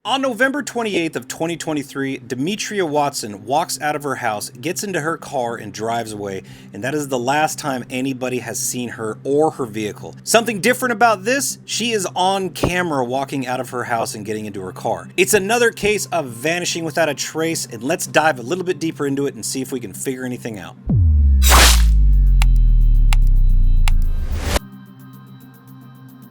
On November 28th of 2023, Demetria Watson walks out of her house, gets into her car, and drives away, and that is the last time anybody has seen her or her vehicle. Something different about this, she is on camera walking out of her house and getting into her car. It's another case of vanishing without a trace, and let's dive a little bit deeper into it and see if we can figure anything out.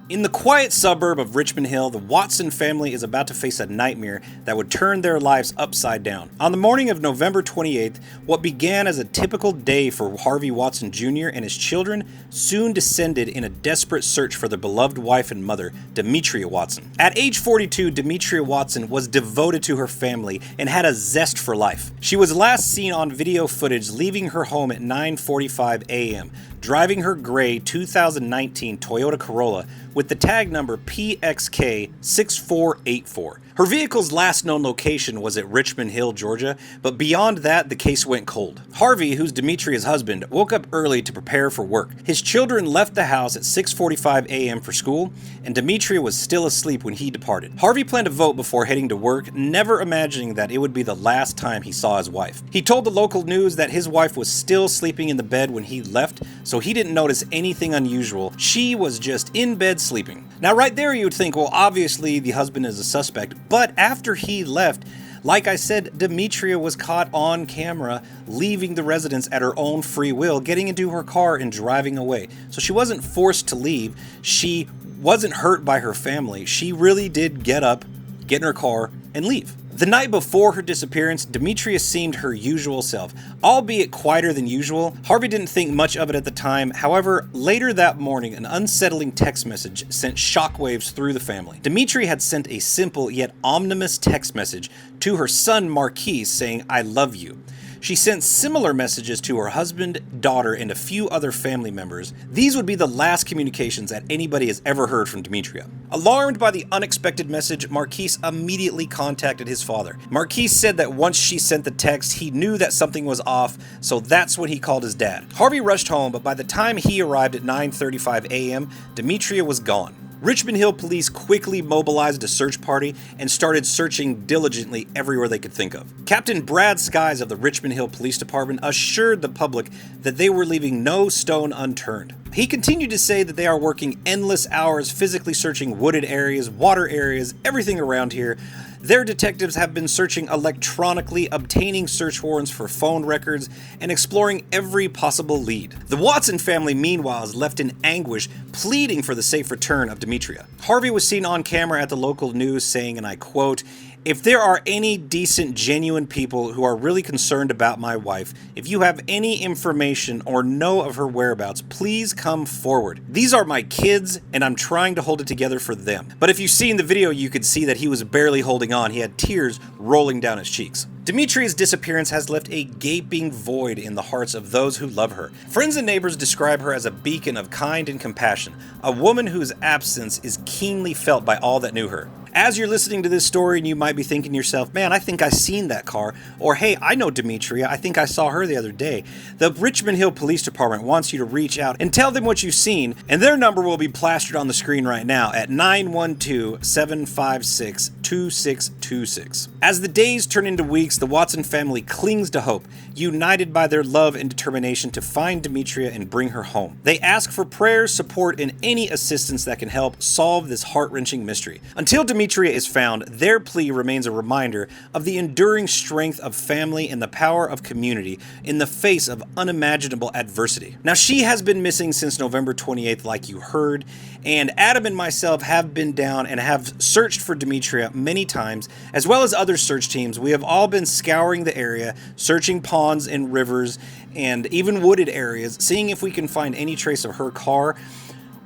In the quiet suburb of Richmond Hill, the Watson family is about to face a nightmare that would turn their lives upside down. On the morning of November 28th, what began as a typical day for Harvey Watson Jr. and his children soon descended in a desperate search for their beloved wife and mother, Demetria Watson. At age 42, Demetria Watson was devoted to her family and had a zest for life. She was last seen on video footage leaving her home at 9:45 a.m., driving her gray 2019 Toyota Corolla with the tag number PXK6484. Her vehicle's last known location was at Richmond Hill, Georgia, but beyond that, the case went cold. Harvey, who's Demetria's husband, woke up early to prepare for work. His children left the house at 6:45 a.m. for school, and Demetria was still asleep when he departed. Harvey planned to vote before heading to work, never imagining that it would be the last time he saw his wife. He told the local news that his wife was still sleeping in the bed when he left, so he didn't notice anything unusual. She was just in bed sleeping. Now right there you would think, well, obviously the husband is a suspect, but after he left, like I said, Demetria was caught on camera leaving the residence at her own free will, getting into her car and driving away. So she wasn't forced to leave. She wasn't hurt by her family. She really did get up, get in her car, and leave. The night before her disappearance, Demetria seemed her usual self, albeit quieter than usual. Harvey didn't think much of it at the time. However, later that morning, an unsettling text message sent shockwaves through the family. Demetria had sent a simple yet ominous text message to her son Marquise saying, "I love you." She sent similar messages to her husband, daughter, and a few other family members. These would be the last communications that anybody has ever heard from Demetria. Alarmed by the unexpected message, Marquise immediately contacted his father. Marquise said that once she sent the text, he knew that something was off, so that's when he called his dad. Harvey rushed home, but by the time he arrived at 9:35 a.m., Demetria was gone. Richmond Hill police quickly mobilized a search party and started searching diligently everywhere they could think of. Captain Brad Skies of the Richmond Hill Police Department assured the public that they were leaving no stone unturned. He continued to say that they are working endless hours physically searching wooded areas, water areas, everything around here. Their detectives have been searching electronically, obtaining search warrants for phone records, and exploring every possible lead. The Watson family, meanwhile, is left in anguish, pleading for the safe return of Demetria. Harvey was seen on camera at the local news saying, and I quote, "If there are any decent, genuine people who are really concerned about my wife, if you have any information or know of her whereabouts, please come forward. These are my kids, and I'm trying to hold it together for them." But if you've seen the video, you could see that he was barely holding on. He had tears rolling down his cheeks. Demetria's disappearance has left a gaping void in the hearts of those who love her. Friends and neighbors describe her as a beacon of kind and compassion, a woman whose absence is keenly felt by all that knew her. As you're listening to this story, and you might be thinking to yourself, man, I think I've seen that car, or hey, I know Demetria, I think I saw her the other day. The Richmond Hill Police Department wants you to reach out and tell them what you've seen, and their number will be plastered on the screen right now at 912-756-2626. As the days turn into weeks, the Watson family clings to hope, united by their love and determination to find Demetria and bring her home. They ask for prayers, support, and any assistance that can help solve this heart-wrenching mystery. Until Demetria is found, their plea remains a reminder of the enduring strength of family and the power of community in the face of unimaginable adversity. Now, she has been missing since November 28th, like you heard, and Adam and myself have been down and have searched for Demetria many times, as well as other search teams. We have all been scouring the area, searching ponds and rivers, and even wooded areas, seeing if we can find any trace of her car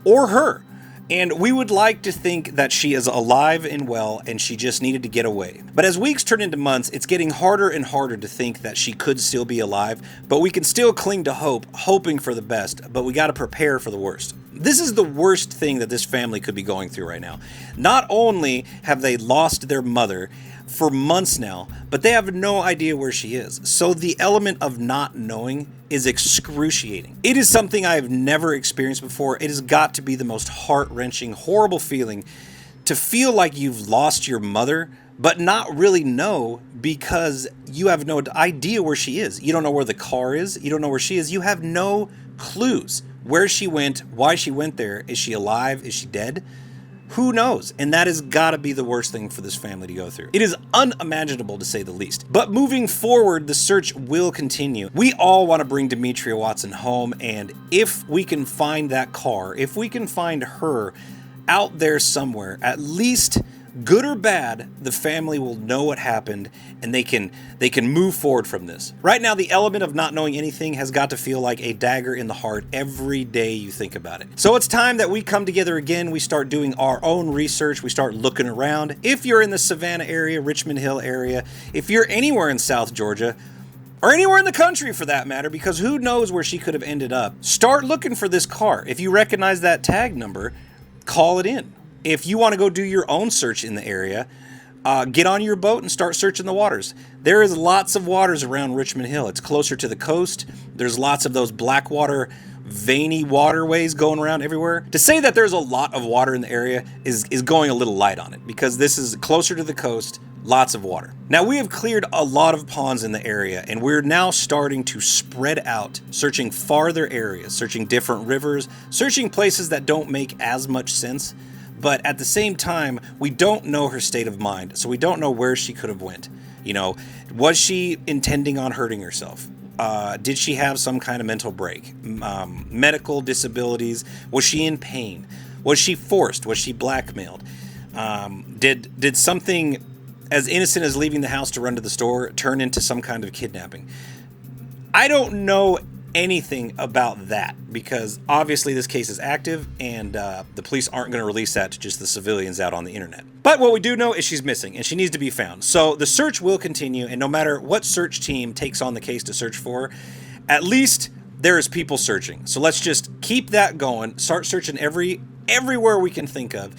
or her. And we would like to think that she is alive and well and she just needed to get away. But as weeks turn into months, it's getting harder and harder to think that she could still be alive, but we can still cling to hope, hoping for the best, but we got to prepare for the worst. This is the worst thing that this family could be going through right now. Not only have they lost their mother for months now, but they have no idea where she is. So the element of not knowing is excruciating. It is something I have never experienced before. It has got to be the most heart-wrenching, horrible feeling to feel like you've lost your mother, but not really know because you have no idea where she is. You don't know where the car is. You don't know where she is. You have no clues where she went, why she went there. Is she alive? Is she dead? Who knows? And that has got to be the worst thing for this family to go through. It is unimaginable, to say the least. But moving forward, the search will continue. We all want to bring Demetria Watson home, and if we can find that car, if we can find her out there somewhere, at least good or bad, the family will know what happened, and they can move forward from this. Right now, the element of not knowing anything has got to feel like a dagger in the heart every day you think about it. So it's time that we come together again. We start doing our own research. We start looking around. If you're in the Savannah area, Richmond Hill area, if you're anywhere in South Georgia, or anywhere in the country for that matter, because who knows where she could have ended up, start looking for this car. If you recognize that tag number, call it in. If you want to go do your own search in the area, get on your boat and start searching the waters. There is lots of waters around Richmond Hill. It's closer to the coast. There's lots of those blackwater, veiny waterways going around everywhere. To say that there's a lot of water in the area is going a little light on it, because this is closer to the coast, lots of water. Now, we have cleared a lot of ponds in the area, and we're now starting to spread out, searching farther areas, searching different rivers, searching places that don't make as much sense. But at the same time, we don't know her state of mind, so we don't know where she could have went. You know, was she intending on hurting herself? Did she have some kind of mental break? Medical disabilities? Was she in pain? Was she forced? Was she blackmailed? Did something as innocent as leaving the house to run to the store turn into some kind of kidnapping? I don't know anything about that, because obviously this case is active, and the police aren't going to release that to just the civilians out on the internet. But what we do know is she's missing, and she needs to be found. So the search will continue, and no matter what search team takes on the case to search for, at least there is people searching. So let's just keep that going, start searching everywhere we can think of,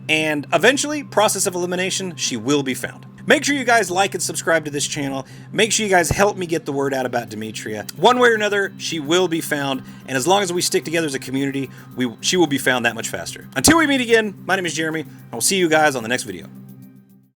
and eventually, process of elimination, she will be found. Make sure you guys like and subscribe to this channel. Make sure you guys help me get the word out about Demetria. One way or another, she will be found, and as long as we stick together as a community, she will be found that much faster. Until we meet again, my name is Jeremy, and we'll see you guys on the next video.